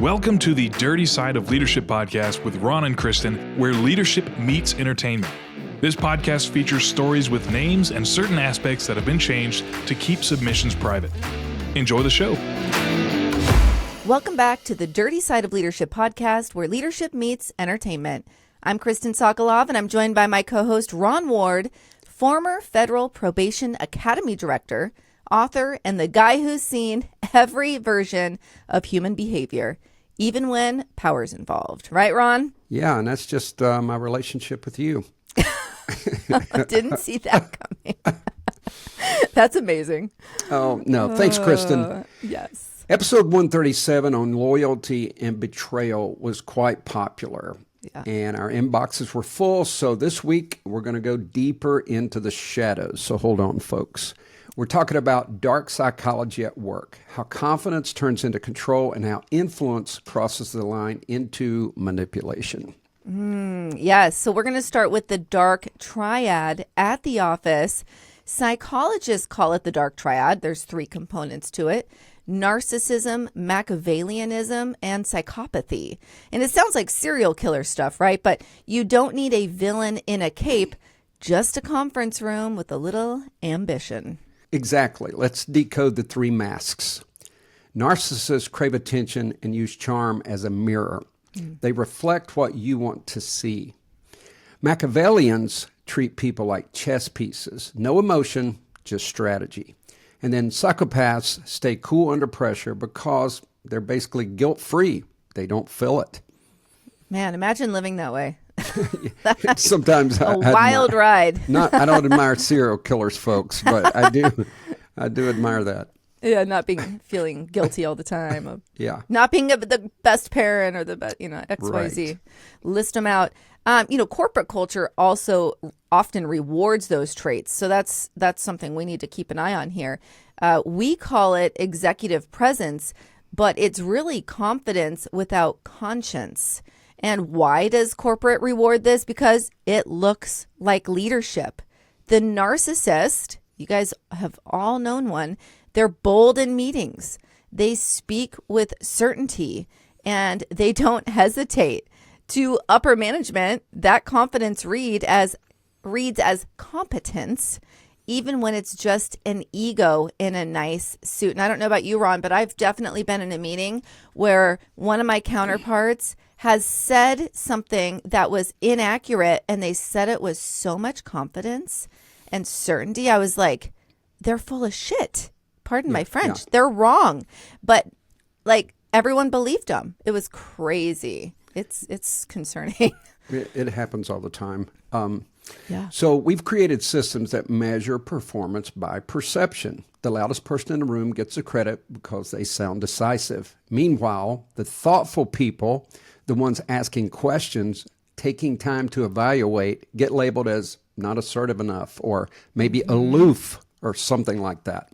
Welcome to the Dirty Side of Leadership podcast with Ron and Kristin, where leadership meets entertainment. This podcast features stories with names and certain aspects that have been changed to keep submissions private. Enjoy the show. Welcome back to the Dirty Side of Leadership podcast, where leadership meets entertainment. I'm Kristin Sokolov, and I'm joined by my co-host Ron Ward, former Federal Probation Academy Director, author, and the guy who's seen every version of human behavior, even when power's involved. Right, Ron? Yeah, and that's just my relationship with you. Didn't see that coming. That's amazing. Oh, no. Thanks, Kristin. Yes. Episode 137 on loyalty and betrayal was quite popular. Yeah. And our inboxes were full. So this week, we're going to go deeper into the shadows. So hold on, folks. We're talking about dark psychology at work, how confidence turns into control, and how influence crosses the line into manipulation. Yes. So we're going to start with the Dark Triad at the office. Psychologists call it the Dark Triad. There's three components to it: narcissism, Machiavellianism, and psychopathy. And it sounds like serial killer stuff, right? But you don't need a villain in a cape, just a conference room with a little ambition. Exactly. Let's decode the three masks. Narcissists crave attention and use charm as a mirror. They reflect what you want to see. Machiavellians treat people like chess pieces. No emotion, just strategy. And then psychopaths stay cool under pressure because they're basically guilt-free. They don't feel it. Man, imagine living that way. Sometimes a wild ride. I don't admire serial killers, folks, but I do admire that. Yeah, feeling guilty all the time. Yeah, not being the best parent or the best, XYZ. Right. List them out. Corporate culture also often rewards those traits, so that's something we need to keep an eye on here. We call it executive presence, but it's really confidence without conscience. And why does corporate reward this? Because it looks like leadership. The narcissist, you guys have all known one, they're bold in meetings. They speak with certainty and they don't hesitate. To upper management, that confidence reads as competence, even when it's just an ego in a nice suit. And I don't know about you, Ron, but I've definitely been in a meeting where one of my counterparts has said something that was inaccurate, and they said it with so much confidence and certainty. I was like, they're full of shit. Pardon my French. Yeah. They're wrong. But everyone believed them. It was crazy. It's concerning. It happens all the time. Yeah. So we've created systems that measure performance by perception. The loudest person in the room gets the credit because they sound decisive. Meanwhile, the thoughtful people, the ones asking questions, taking time to evaluate, get labeled as not assertive enough or maybe aloof or something like that.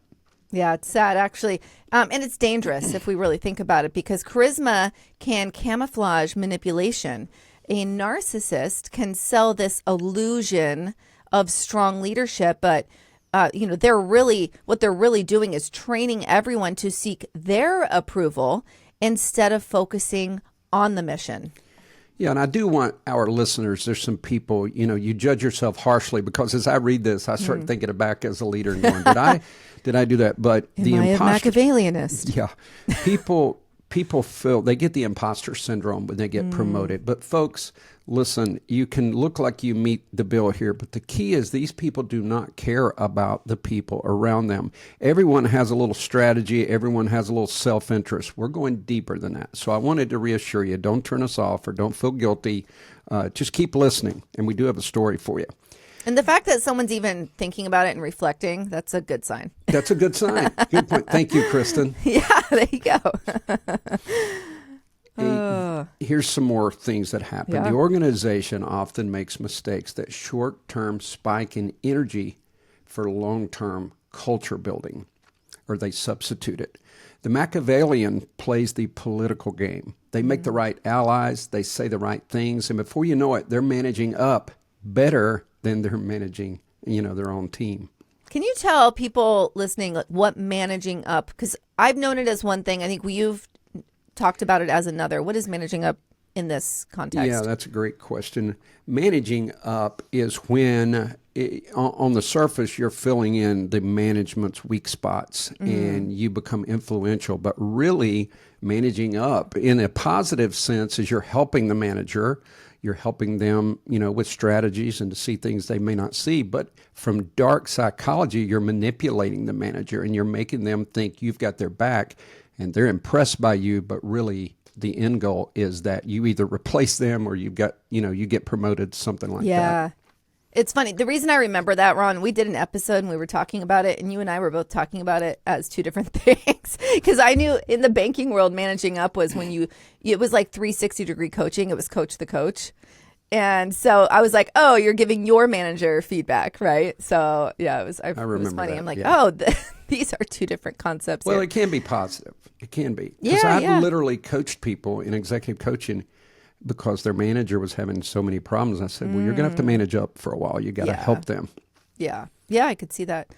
Yeah, it's sad, actually. And it's dangerous if we really think about it, because charisma can camouflage manipulation. A narcissist can sell this illusion of strong leadership, but what they're really doing is training everyone to seek their approval instead of focusing on the mission. Yeah, and I do want our listeners, there's some people, you judge yourself harshly, because as I read this, I start thinking back as a leader and going, did I do that? But Am I a Machiavellianist? Yeah. People feel they get the imposter syndrome when they get promoted. But folks, listen, you can look like you meet the bill here, but the key is these people do not care about the people around them. Everyone has a little strategy. Everyone has a little self-interest. We're going deeper than that. So I wanted to reassure you, don't turn us off or don't feel guilty. Just keep listening, and we do have a story for you. And the fact that someone's even thinking about it and reflecting, that's a good sign. That's a good sign. Good point. Thank you, Kristin. Yeah, there you Hey, go. here's some more things that happen. Yeah. The organization often makes mistakes that short-term spike in energy for long-term culture building, or they substitute it. The Machiavellian plays the political game. They make the right allies, they say the right things, and before you know it, they're managing up better than they're managing, their own team. Can you tell people listening what managing up? Because I've known it as one thing. I think you've talked about it as another. What is managing up in this context? Yeah, that's a great question. Managing up is when on the surface you're filling in the management's weak spots and you become influential, but really managing up in a positive sense is you're helping the manager. You're helping them, with strategies and to see things they may not see. But from dark psychology, you're manipulating the manager and you're making them think you've got their back and they're impressed by you, but really the end goal is that you either replace them or you get promoted, something like that. Yeah. It's funny. The reason I remember that, Ron, we did an episode and we were talking about it, and you and I were both talking about it as two different things. Because I knew in the banking world, managing up was when it was like 360-degree coaching. It was coach the coach. And so I was like, oh, you're giving your manager feedback, right? So yeah, it was funny. That, I'm like, yeah. These are two different concepts. Well, here. it can be positive. It can be. Because I've literally coached people in executive coaching because their manager was having so many problems. I said, well, you're going to have to manage up for a while. You got to help them. Yeah. Yeah, I could see that.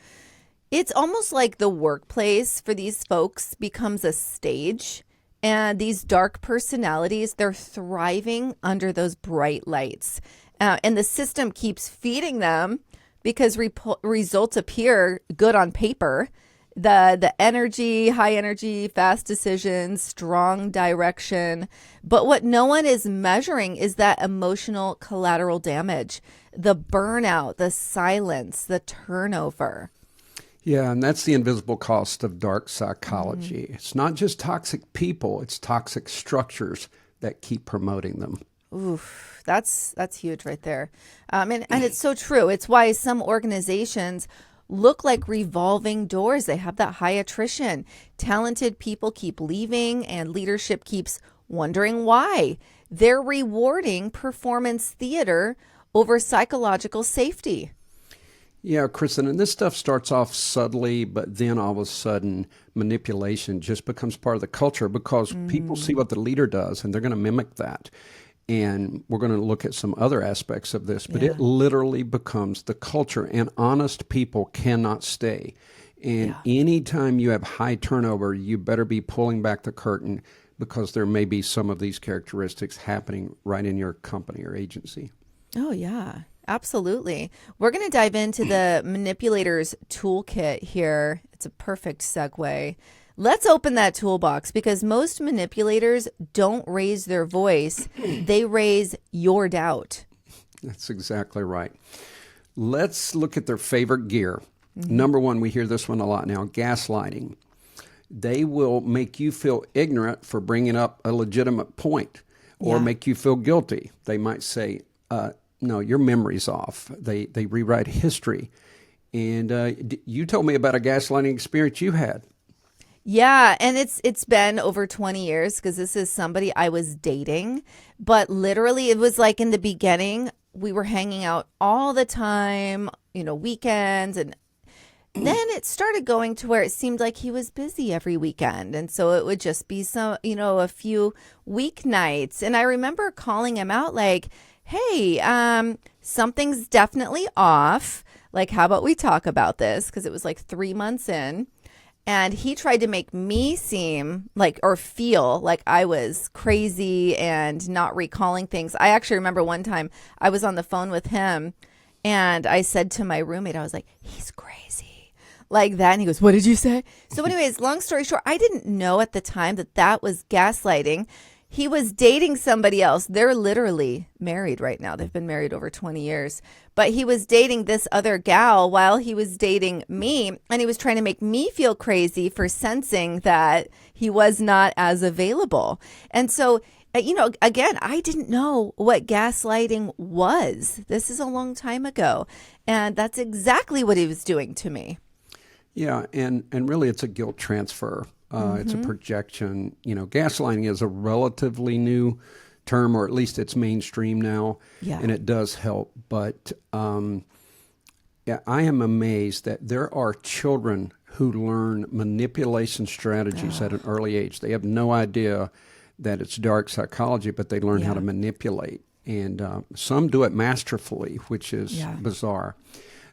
It's almost like the workplace for these folks becomes a stage. And these dark personalities, they're thriving under those bright lights. And the system keeps feeding them because results appear good on paper. The energy, high energy, fast decisions, strong direction. But what no one is measuring is that emotional collateral damage, the burnout, the silence, the turnover. Yeah, and that's the invisible cost of dark psychology. It's not just toxic people, it's toxic structures that keep promoting them. Oof, that's huge right there. And it's so true. It's why some organizations look like revolving doors. They have that high attrition. Talented people keep leaving and leadership keeps wondering why. They're rewarding performance theater over psychological safety. Yeah, Kristin, and this stuff starts off subtly, but then all of a sudden manipulation just becomes part of the culture because people see what the leader does and they're going to mimic that. And we're going to look at some other aspects of this, but it literally becomes the culture, and honest people cannot stay. And anytime you have high turnover, you better be pulling back the curtain because there may be some of these characteristics happening right in your company or agency. Oh, yeah. Absolutely. We're going to dive into the manipulator's toolkit here. It's a perfect segue. Let's open that toolbox because most manipulators don't raise their voice. They raise your doubt. That's exactly right. Let's look at their favorite gear. Number one, we hear this one a lot now, gaslighting. They will make you feel ignorant for bringing up a legitimate point or make you feel guilty. They might say, no, your memory's off. They rewrite history. And you told me about a gaslighting experience you had. Yeah, and it's been over 20 years because this is somebody I was dating. But literally, it was like in the beginning, we were hanging out all the time, weekends. And then it started going to where it seemed like he was busy every weekend. And so it would just be a few weeknights. And I remember calling him out like, hey, something's definitely off. Like, how about we talk about this? Because it was like 3 months in. And he tried to make me seem like or feel like I was crazy and not recalling things. I actually remember one time I was on the phone with him and I said to my roommate, I was like, he's crazy. Like that. And he goes, what did you say? So anyways, long story short, I didn't know at the time that was gaslighting. He was dating somebody else. They're literally married right now. They've been married over 20 years. But he was dating this other gal while he was dating me. And he was trying to make me feel crazy for sensing that he was not as available. And so, again, I didn't know what gaslighting was. This is a long time ago. And that's exactly what he was doing to me. Yeah, and really it's a guilt transfer. It's a projection. Gaslighting is a relatively new term, or at least it's mainstream now, and it does help. But I am amazed that there are children who learn manipulation strategies at an early age. They have no idea that it's dark psychology, but they learn how to manipulate. And some do it masterfully, which is bizarre.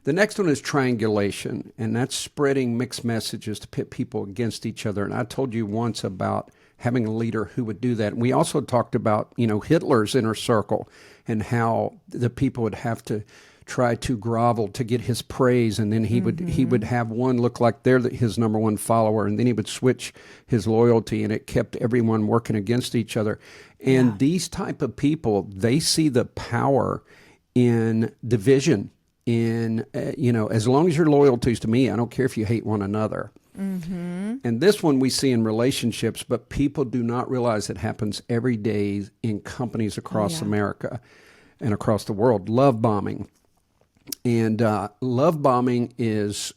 The next one is triangulation, and that's spreading mixed messages to pit people against each other. And I told you once about having a leader who would do that. And we also talked about, Hitler's inner circle and how the people would have to try to grovel to get his praise, and then he would have one look like they're his number one follower, and then he would switch his loyalty, and it kept everyone working against each other. And these type of people, they see the power in division. In as long as your loyalty is to me, I don't care if you hate one another. Mm-hmm. And this one we see in relationships, but people do not realize it happens every day in companies across America and across the world. Love bombing. And love bombing is,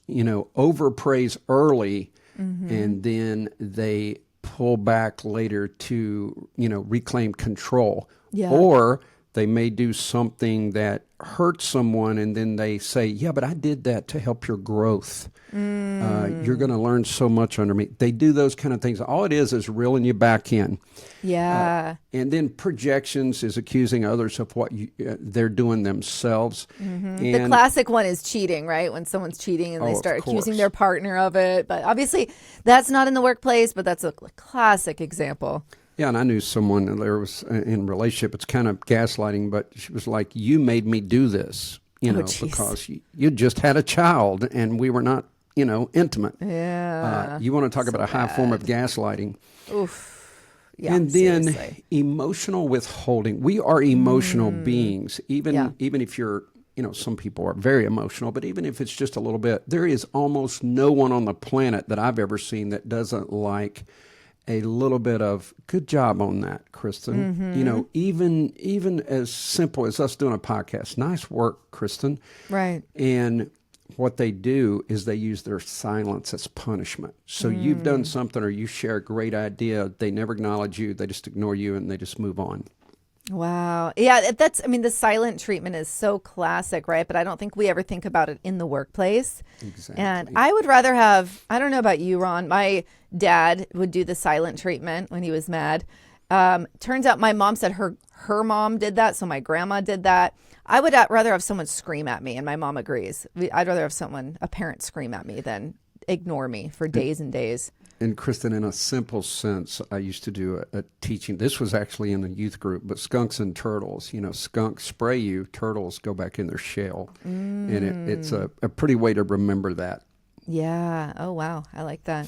overpraise early, and then they pull back later to, reclaim control. Yeah. Or they may do something that hurts someone, and then they say, yeah, but I did that to help your growth. You're going to learn so much under me. They do those kind of things. All it is reeling you back in. Yeah. And then projections is accusing others of what they're doing themselves. Mm-hmm. And the classic one is cheating, right? When someone's cheating and they start accusing their partner of it. But obviously, that's not in the workplace, but that's a classic example. Yeah, and I knew someone, there was in a relationship, it's kind of gaslighting, but she was like, you made me do this, because you just had a child and we were not, intimate. Yeah. You want to talk about a high form of gaslighting. Oof. Yeah, and then seriously. Emotional withholding. We are emotional beings, even if you're, some people are very emotional, but even if it's just a little bit, there is almost no one on the planet that I've ever seen that doesn't like a little bit of good job on that, Kristin. Mm-hmm. Even as simple as us doing a podcast. Nice work, Kristin. Right. And what they do is they use their silence as punishment. So you've done something or you share a great idea. They never acknowledge you. They just ignore you and they just move on. Wow. Yeah, the silent treatment is so classic, right? But I don't think we ever think about it in the workplace. Exactly. And I would rather have, I don't know about you, Ron, my dad would do the silent treatment when he was mad. Turns out my mom said her mom did that, so my grandma did that. I would rather have someone scream at me, and my mom agrees. I'd rather have a parent scream at me than ignore me for days and days. And Kristin, in a simple sense, I used to do a teaching. This was actually in a youth group, but skunks and turtles. Skunks spray you, turtles go back in their shell. And it's a pretty way to remember that. Yeah. Oh, wow. I like that.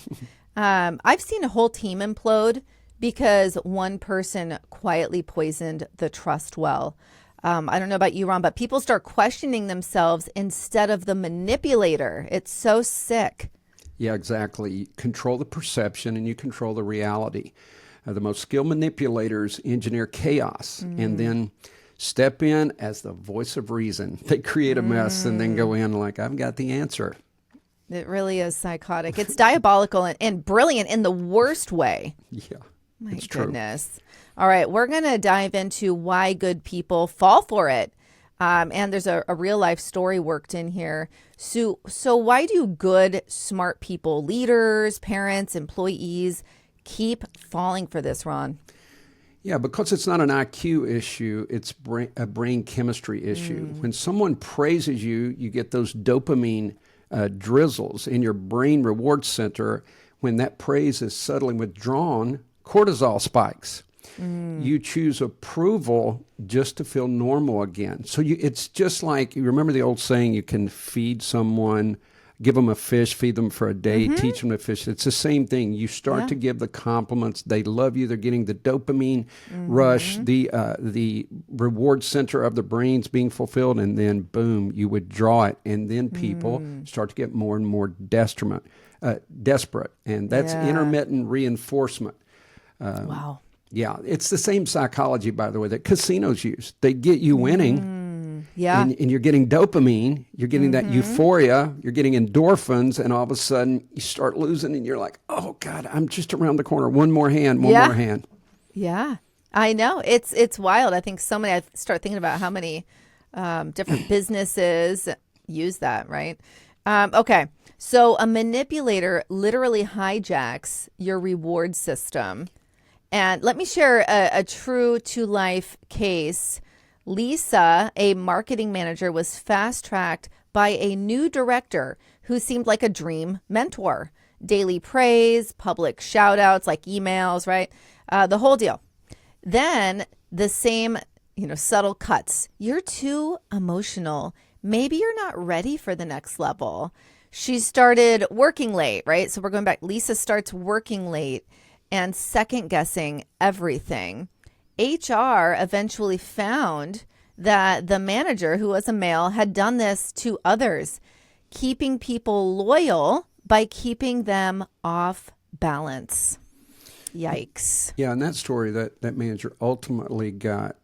I've seen a whole team implode because one person quietly poisoned the trust well. I don't know about you, Ron, but people start questioning themselves instead of the manipulator. It's so sick. Yeah, exactly. You control the perception and you control the reality. The most skilled manipulators engineer chaos and then step in as the voice of reason. They create a mess and then go in like, I've got the answer. It really is psychotic. It's diabolical and brilliant in the worst way. Yeah, my goodness. All right, we're going to dive into why good people fall for it. And there's a real life story worked in here. So why do good, smart people, leaders, parents, employees keep falling for this, Ron? Yeah, because it's not an IQ issue, it's a brain chemistry issue. When someone praises you, you get those dopamine drizzles in your brain reward center. When that praise is suddenly withdrawn, cortisol spikes. You choose approval just to feel normal again. So it's just like, you remember the old saying, you can feed someone, give them a fish, feed them for a day, teach them to fish. It's the same thing. You start to give the compliments. They love you. They're getting the dopamine rush, the reward center of the brain's being fulfilled, and then boom, you withdraw it. And then people start to get more and more desperate. And that's intermittent reinforcement. Wow. Yeah, it's the same psychology, by the way, that casinos use. They get you winning, and you're getting dopamine, you're getting that euphoria, you're getting endorphins, and all of a sudden you start losing, and you're like, oh, God, I'm just around the corner. One more hand. Yeah, I know. It's wild. I think I start thinking about how many different businesses use that, right? Okay, so a manipulator literally hijacks your reward system. And let me share a true-to-life case. Lisa, a marketing manager, was fast-tracked by a new director who seemed like a dream mentor. daily praise, public shout outs like emails, right? The whole deal. Then the same, subtle cuts. You're too emotional. Maybe you're not ready for the next level. She started working late, right? So we're going back. Lisa starts working late and second guessing everything. HR eventually found that the manager, who was a male, had done this to others, keeping people loyal by keeping them off balance. Yikes. Yeah, in that story, that manager ultimately got,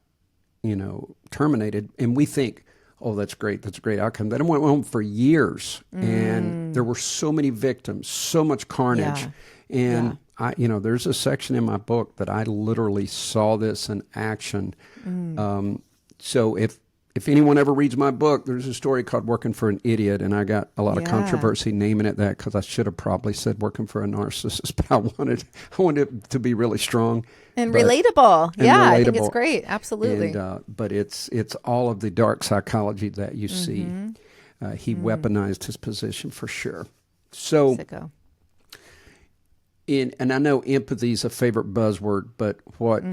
terminated. And we think, oh, that's great. That's a great outcome. That went on for years. And there were so many victims, so much carnage. Yeah. And there's a section in my book that I literally saw this in action. So if anyone ever reads my book, there's a story called Working for an Idiot, and I got a lot of controversy naming it that because I should have probably said Working for a Narcissist, but I wanted it to be really strong. And relatable. I think it's great. Absolutely. But it's all of the dark psychology that you see. He weaponized his position for sure. So, and I know empathy is a favorite buzzword, but what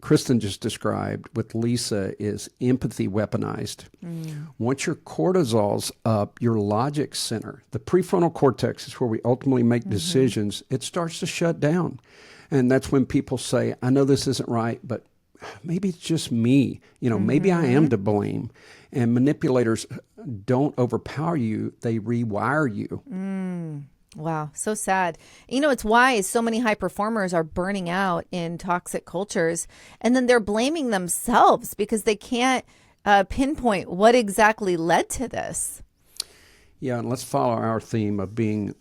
Kristin just described with Lisa is empathy weaponized. Once your cortisol's up, your logic center, the prefrontal cortex is where we ultimately make decisions, it starts to shut down. And that's when people say, I know this isn't right, but maybe it's just me. Maybe I am to blame. And manipulators don't overpower you, they rewire you. Wow, so sad. It's why so many high performers are burning out in toxic cultures, and then they're blaming themselves because they can't pinpoint what exactly led to this. Yeah, and let's follow our theme of being,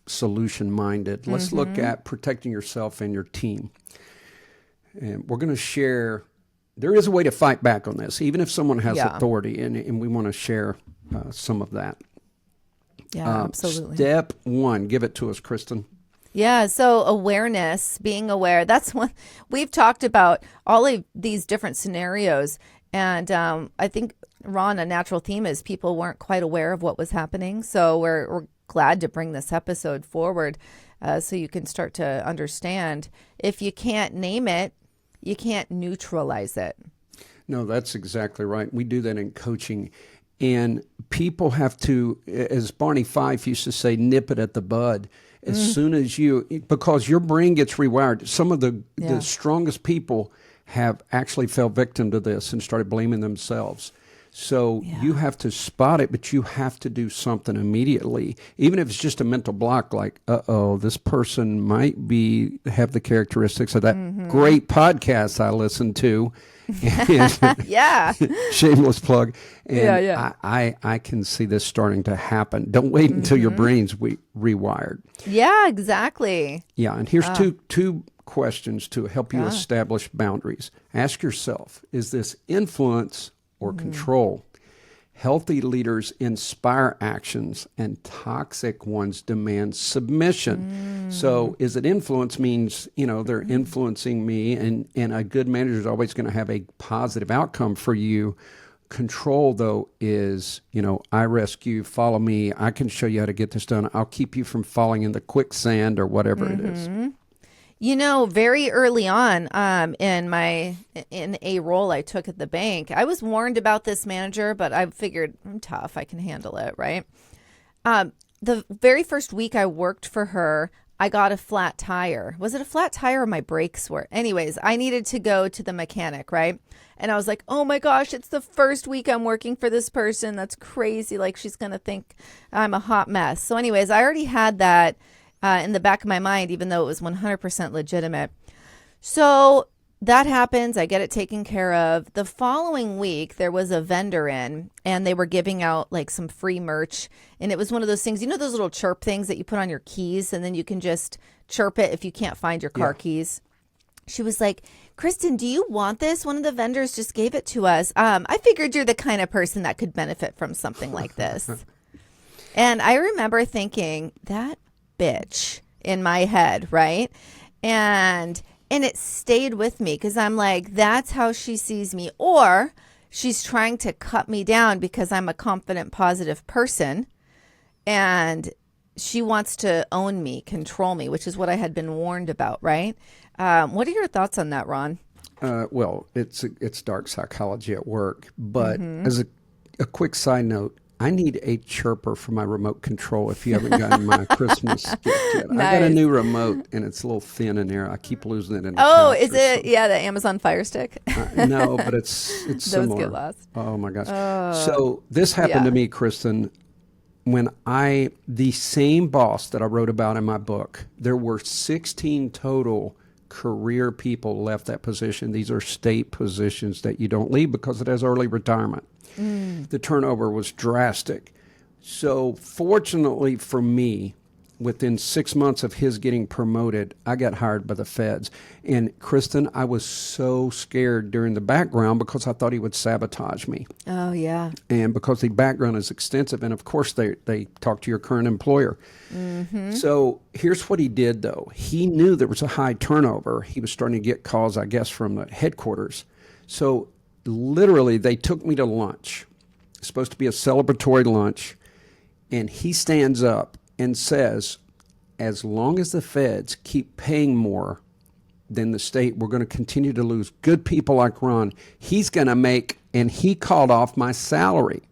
solution-minded. Let's look at protecting yourself and your team. And we're going to share, there is a way to fight back on this, even if someone has authority, and we want to share some of that. Yeah, absolutely. Step one, give it to us, Kristin. Yeah, so awareness, being aware. That's one we've talked about, all of these different scenarios. And I think, Ron, a natural theme is people weren't quite aware of what was happening. So we're glad to bring this episode forward so you can start to understand. If you can't name it, you can't neutralize it. No, that's exactly right. We do that in coaching. And people have to, as Barney Fife used to say, nip it at the bud. As soon as because your brain gets rewired. Some of the strongest people have actually fell victim to this and started blaming themselves. So you have to spot it, but you have to do something immediately. Even if it's just a mental block, like, this person might have the characteristics of that great podcast I listened to. Shameless plug. And I can see this starting to happen. Don't wait until your brain's rewired. Yeah, exactly. Yeah, and here's two questions to help you establish boundaries. Ask yourself, is this influence or control? Healthy leaders inspire actions and toxic ones demand submission. So is it influence means, they're influencing me, and a good manager is always going to have a positive outcome for you. Control, though, is, I rescue, follow me. I can show you how to get this done. I'll keep you from falling in the quicksand or whatever it is. Very early on in a role I took at the bank, I was warned about this manager, but I figured I'm tough. I can handle it, right? The very first week I worked for her, I got a flat tire. Was it a flat tire or my brakes were? Anyways, I needed to go to the mechanic, right? And I was like, oh my gosh, it's the first week I'm working for this person. That's crazy. Like, she's going to think I'm a hot mess. So anyways, I already had that in the back of my mind, even though it was 100% legitimate. So that happens. I get it taken care of. The following week, there was a vendor in, and they were giving out like some free merch. And it was one of those things, those little chirp things that you put on your keys, and then you can just chirp it if you can't find your car keys. She was like, Kristin, do you want this? One of the vendors just gave it to us. I figured you're the kind of person that could benefit from something like this. And I remember thinking, that bitch, in my head, right? And it stayed with me because I'm like, that's how she sees me. Or she's trying to cut me down because I'm a confident, positive person. And she wants to own me, control me, which is what I had been warned about, right? What are your thoughts on that, Ron? Well, it's dark psychology at work. But as a quick side note, I need a chirper for my remote control if you haven't gotten my Christmas gift yet. Nice. I got a new remote, and it's a little thin in there. I keep losing it in the Oh, couch is it? Yeah, the Amazon Fire Stick. No, but it's similar. Those get lost. Oh, my gosh. So this happened to me, Kristin, when the same boss that I wrote about in my book, there were 16 total career people left that position. These are state positions that you don't leave because it has early retirement. The turnover was drastic. So fortunately for me, within 6 months of his getting promoted, I got hired by the feds. And Kristin, I was so scared during the background because I thought he would sabotage me. Oh, yeah. And because the background is extensive, and of course they talk to your current employer. So here's what he did, though. He knew there was a high turnover. He was starting to get calls, I guess, from the headquarters. So literally, they took me to lunch. It's supposed to be a celebratory lunch. And he stands up and says, as long as the feds keep paying more than the state, we're going to continue to lose good people like Ron. He's going to make, and he called off my salary.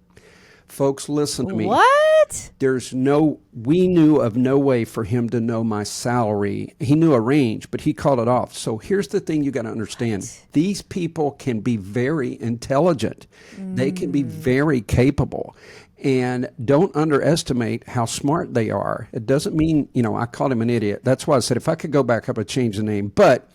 Folks, listen to me. What? We knew of no way for him to know my salary. He knew a range, but he called it off. So here's the thing you got to understand. What? These people can be very intelligent. They can be very capable. And don't underestimate how smart they are. It doesn't mean, I called him an idiot. That's why I said if I could go back, I would change the name. But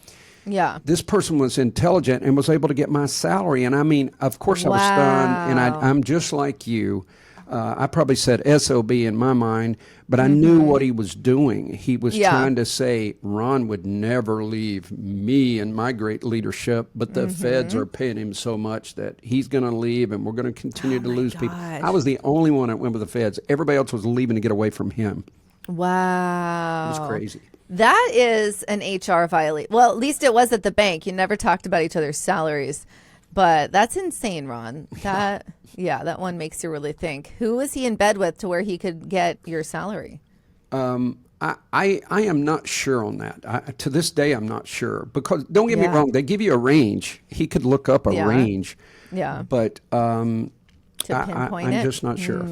yeah, this person was intelligent and was able to get my salary. And I mean, of course I was stunned. And I'm just like you. I probably said SOB in my mind, but I knew what he was doing. He was trying to say Ron would never leave me and my great leadership, but the feds are paying him so much that he's going to leave and we're going to continue to lose people. I was the only one that went with the feds. Everybody else was leaving to get away from him. Wow. It was crazy. That is an HR violation. Well, at least it was at the bank. You never talked about each other's salaries. But that's insane, Ron. That one makes you really think. Who was he in bed with to where he could get your salary? I am not sure on that. To this day, I'm not sure. Because don't get me wrong, they give you a range. He could look up a range. Yeah. But I'm just not sure.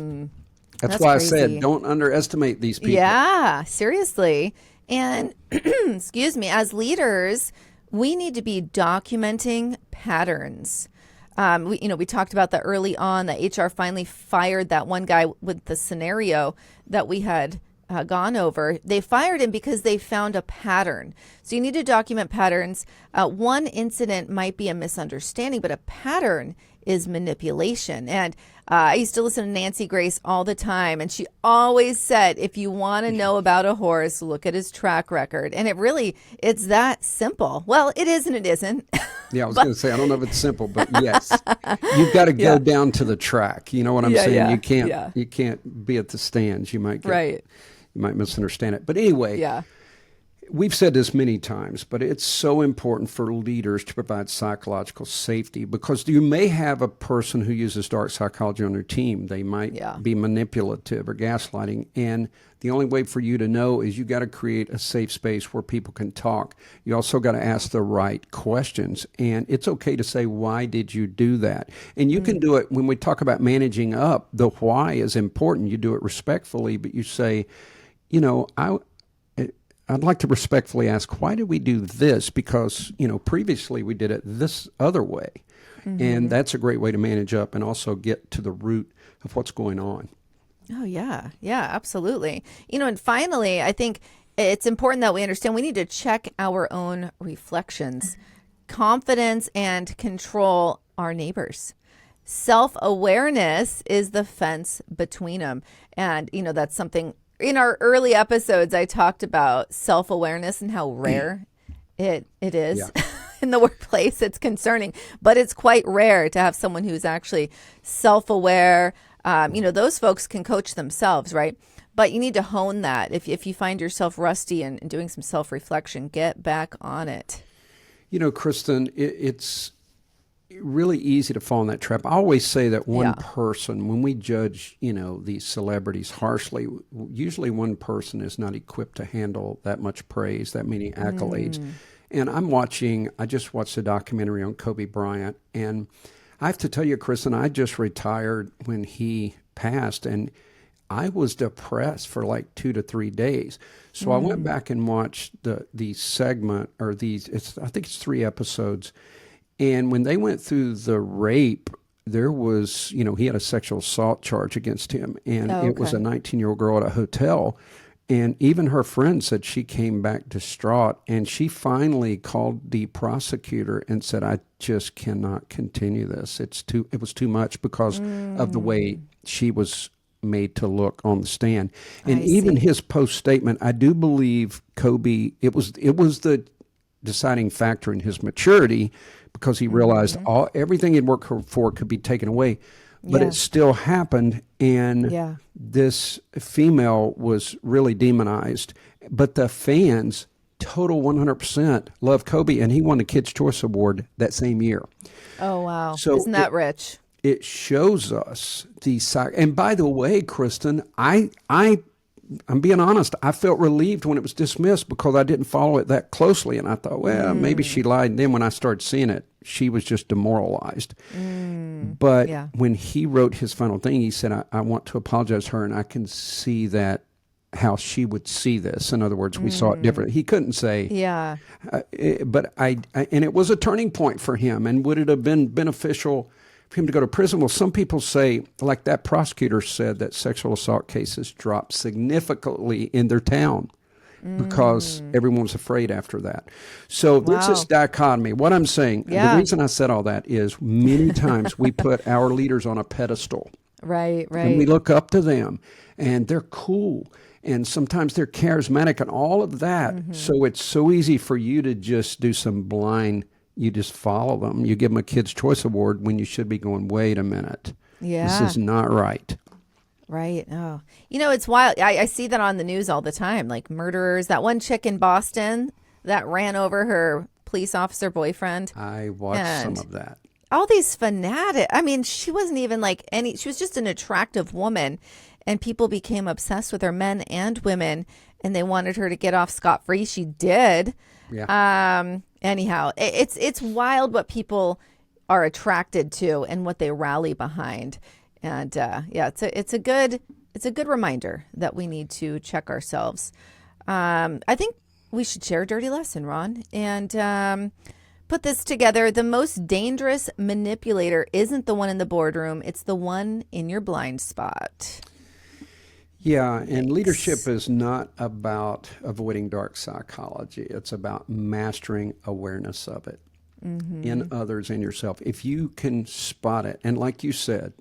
That's why crazy. I said don't underestimate these people. Yeah, seriously. And excuse me, as leaders, we need to be documenting patterns. We talked about that early on, that HR finally fired that one guy with the scenario that we had gone over. They fired him because they found a pattern. So you need to document patterns. One incident might be a misunderstanding, but a pattern is manipulation. And I used to listen to Nancy Grace all the time, and she always said, if you want to know about a horse, look at his track record. And it's that simple. Well, it is and it isn't. Yeah, I was going to say, I don't know if it's simple, but yes, you've got to go down to the track. You know what I'm saying? Yeah. You can't be at the stands. You might misunderstand it. But anyway, we've said this many times, but it's so important for leaders to provide psychological safety, because you may have a person who uses dark psychology on their team. They might be manipulative or gaslighting. And the only way for you to know is you got to create a safe space where people can talk. You also got to ask the right questions. And it's okay to say, why did you do that? And you can do it when we talk about managing up. The why is important. You do it respectfully, but you say, I'd like to respectfully ask, why did we do this? Because, previously we did it this other way. And that's a great way to manage up and also get to the root of what's going on. Oh, yeah. Yeah, absolutely. And finally, I think it's important that we understand we need to check our own reflections. Confidence and control our neighbors. Self-awareness is the fence between them. And, that's something. In our early episodes, I talked about self-awareness and how rare it is in the workplace. It's concerning, but it's quite rare to have someone who's actually self-aware. Those folks can coach themselves, right? But you need to hone that. If you find yourself rusty and doing some self-reflection, get back on it. Kristin, really easy to fall in that trap. I always say that one person, when we judge, these celebrities harshly, usually one person is not equipped to handle that much praise, that many accolades. And I just watched a documentary on Kobe Bryant, and I have to tell you, Kristin, I just retired when he passed, and I was depressed for like 2 to 3 days. So I went back and watched the segment, or I think it's 3 episodes. And when they went through the rape, there was, he had a sexual assault charge against him. And it was a 19-year-old girl at a hotel. And even her friend said she came back distraught. And she finally called the prosecutor and said, I just cannot continue this. It was too much because of the way she was made to look on the stand. And even his post statement, I do believe Kobe, it was the deciding factor in his maturity, because he realized everything he'd worked for could be taken away, but it still happened. And this female was really demonized, but the fans, total 100%, love Kobe, and he won the Kids' Choice Award that same year. Oh, wow. So isn't that rich? It shows us and by the way, Kristin, I'm being honest, I felt relieved when it was dismissed because I didn't follow it that closely. And I thought, well, maybe she lied. And then when I started seeing it, she was just demoralized. But when he wrote his final thing, he said, I want to apologize to her. And I can see that how she would see this. In other words, we saw it different. He couldn't say, but and it was a turning point for him. And would it have been beneficial for him to go to prison? Well, some people say, like that prosecutor said, that sexual assault cases dropped significantly in their town because everyone was afraid after that. So there's this dichotomy. What I'm saying, the reason I said all that is many times we put our leaders on a pedestal. Right. And we look up to them, and they're cool. And sometimes they're charismatic and all of that. So it's so easy for you to just do some blind, you just follow them. You give them a Kids' Choice Award when you should be going, wait a minute. This is not right. Right. Oh, it's wild. I see that on the news all the time, like murderers. That one chick in Boston that ran over her police officer boyfriend. I watched some of that. All these fanatics. I mean, she wasn't even she was just an attractive woman, and people became obsessed with her, men and women, and they wanted her to get off scot-free. She did. Yeah. Anyhow, it's wild what people are attracted to and what they rally behind. And it's a good reminder that we need to check ourselves. I think we should share a dirty lesson, Ron, and put this together. The most dangerous manipulator isn't the one in the boardroom. It's the one in your blind spot. Yeah, and leadership is not about avoiding dark psychology. It's about mastering awareness of it in others and yourself. If you can spot it, and like you said,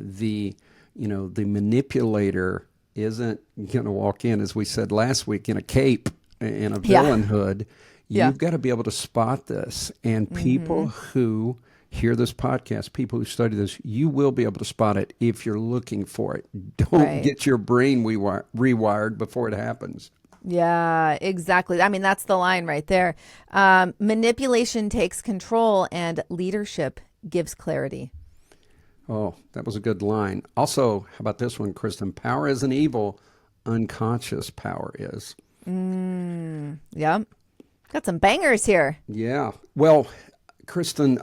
the manipulator isn't going to walk in, as we said last week, in a cape, in a villain hood. You've got to be able to spot this. And people who hear this podcast, people who study this, you will be able to spot it if you're looking for it. Don't get your brain rewired before it happens. Yeah, exactly. I mean, that's the line right there. Manipulation takes control and leadership gives clarity. Oh, that was a good line. Also, how about this one, Kristin? Power isn't evil. Unconscious power is. Yeah. Got some bangers here. Yeah. Well, Kristin,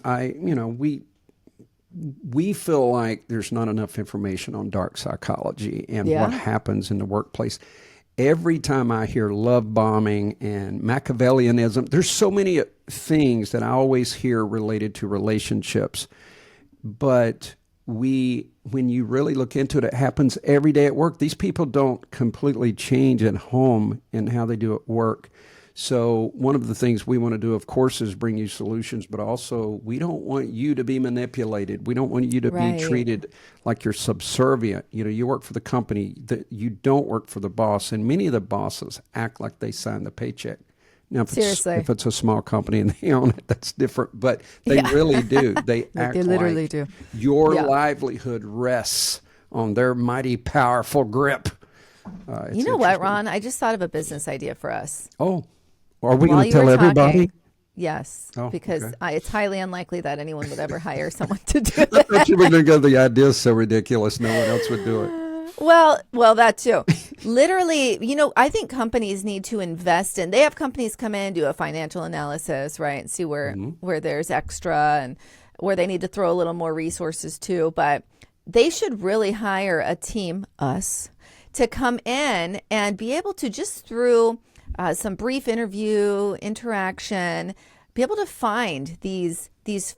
we feel like there's not enough information on dark psychology and what happens in the workplace. Every time I hear love bombing and Machiavellianism, there's so many things that I always hear related to relationships. But when you really look into it, it happens every day at work. These people don't completely change at home in how they do at work. So one of the things we want to do, of course, is bring you solutions, but also we don't want you to be manipulated. We don't want you to be treated like you're subservient. You work for the company, that you don't work for the boss. And many of the bosses act like they sign the paycheck. Now, if it's a small company and they own it, that's different. But they really do. They act they literally like do. Your livelihood rests on their mighty, powerful grip. You know what, Ron? I just thought of a business idea for us. Oh, are we going to tell everybody? Yes, Oh, because okay. it's highly unlikely that anyone would ever hire someone to do I that. thought you were going to go, the idea is so ridiculous, no one else would do it. Well, that too. Literally, I think companies need to invest in. They have companies come in, do a financial analysis, right, and see where there's extra and where they need to throw a little more resources to. But they should really hire a team, us, to come in and be able to just through some brief interaction, be able to find these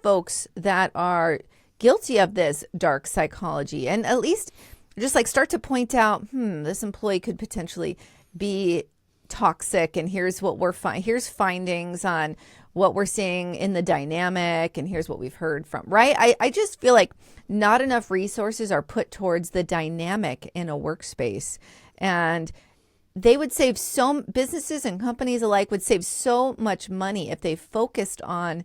folks that are guilty of this dark psychology, and at least just like start to point out, this employee could potentially be toxic, and here's what here's findings on what we're seeing in the dynamic, and here's what we've heard from, right? I just feel like not enough resources are put towards the dynamic in a workspace, and they would save businesses and companies alike would save so much money if they focused on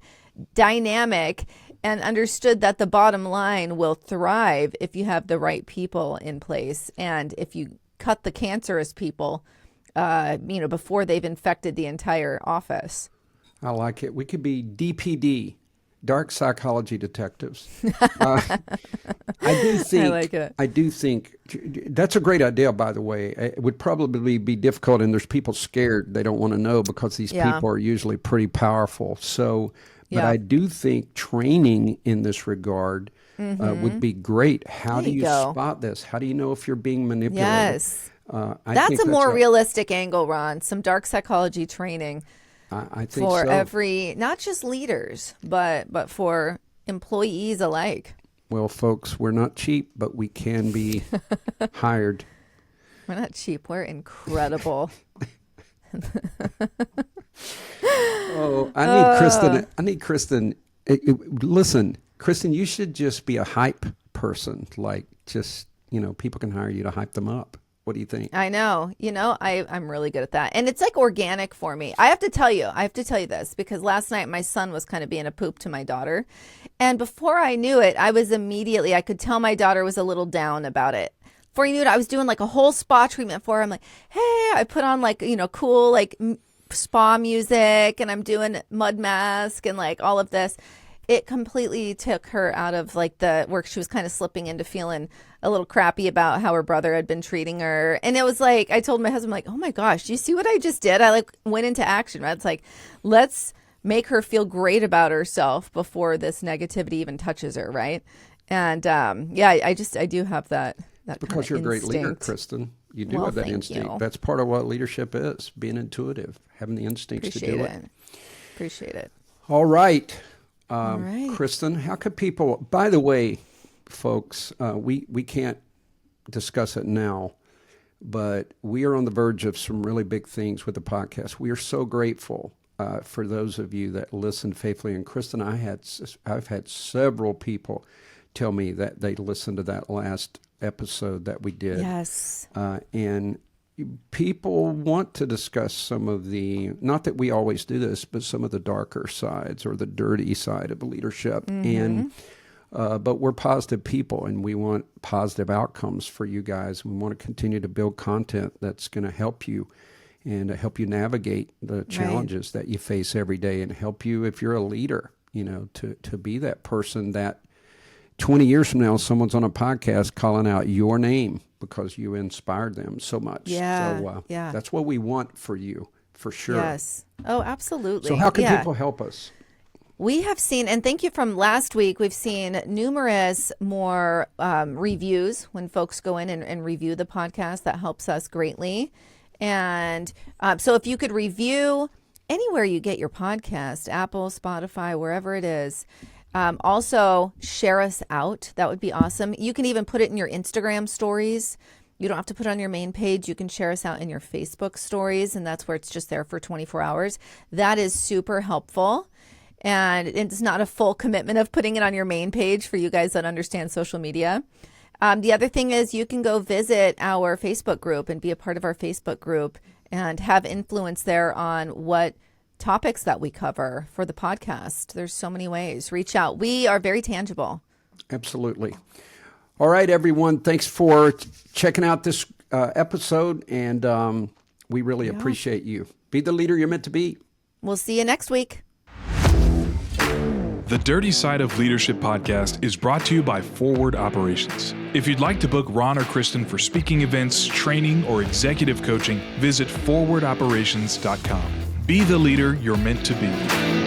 dynamic and understood that the bottom line will thrive if you have the right people in place. And if you cut the cancerous people, before they've infected the entire office. I like it. We could be DPD, dark psychology detectives. I do think. I like it. I do think that's a great idea. By the way, it would probably be difficult, and there's people scared. They don't want to know because these people are usually pretty powerful. So, but I do think training in this regard would be great. How do you spot this? How do you know if you're being manipulated? Yes, that's a more realistic angle, Ron. Some dark psychology training. I think for so. not just leaders, but for employees alike. Well, folks, we're not cheap, but we can be hired. We're not cheap. We're incredible. Oh, I need Kristin. Listen, Kristin, you should just be a hype person. Like, just, people can hire you to hype them up. What do you think? I know. I'm really good at that. And it's like organic for me. I have to tell you this, because last night my son was kind of being a poop to my daughter. And before I knew it, I could tell my daughter was a little down about it. Before you knew it, I was doing like a whole spa treatment for her. I'm like, hey, I put on like, cool like spa music, and I'm doing mud mask and like all of this. It completely took her out of like the work. She was kind of slipping into feeling a little crappy about how her brother had been treating her. And it was like, I told my husband, like, oh my gosh, do you see what I just did? I like went into action, right? It's like, let's make her feel great about herself before this negativity even touches her, right? And I do have that because you're a great leader, Kristin. You do have that instinct. That's part of what leadership is, being intuitive, having the instincts to do it. Appreciate it. All right. Kristin, how could people, by the way, folks, we can't discuss it now, but we are on the verge of some really big things with the podcast. We are so grateful for those of you that listen faithfully. And Kristin, I've had several people tell me that they listened to that last episode that we did. Yes. And people want to discuss some of the, not that we always do this, but some of the darker sides or the dirty side of leadership. And but we're positive people, and we want positive outcomes for you guys. We want to continue to build content that's going to help you and help you navigate the challenges that you face every day, and help you, if you're a leader, to be that person that 20 years from now, someone's on a podcast calling out your name because you inspired them so much. So that's what we want for you, for sure. Yes. Oh, absolutely. So how can people help us? We have seen, and thank you from last week, we've seen numerous more reviews when folks go in and review the podcast. That helps us greatly. And so if you could review anywhere you get your podcast, Apple, Spotify, wherever it is. Also, share us out. That would be awesome. You can even put it in your Instagram stories. You don't have to put it on your main page. You can share us out in your Facebook stories, and that's where it's just there for 24 hours. That is super helpful. And it's not a full commitment of putting it on your main page for you guys that understand social media. The other thing is you can go visit our Facebook group and be a part of our Facebook group and have influence there on what topics that we cover for the podcast. There's so many ways. Reach out. We are very tangible. Absolutely. All right, everyone. Thanks for checking out this episode, and we really appreciate you. Be the leader you're meant to be. We'll see you next week. The Dirty Side of Leadership podcast is brought to you by Forward Operations. If you'd like to book Ron or Kristin for speaking events, training, or executive coaching, visit forwardoperations.com. Be the leader you're meant to be.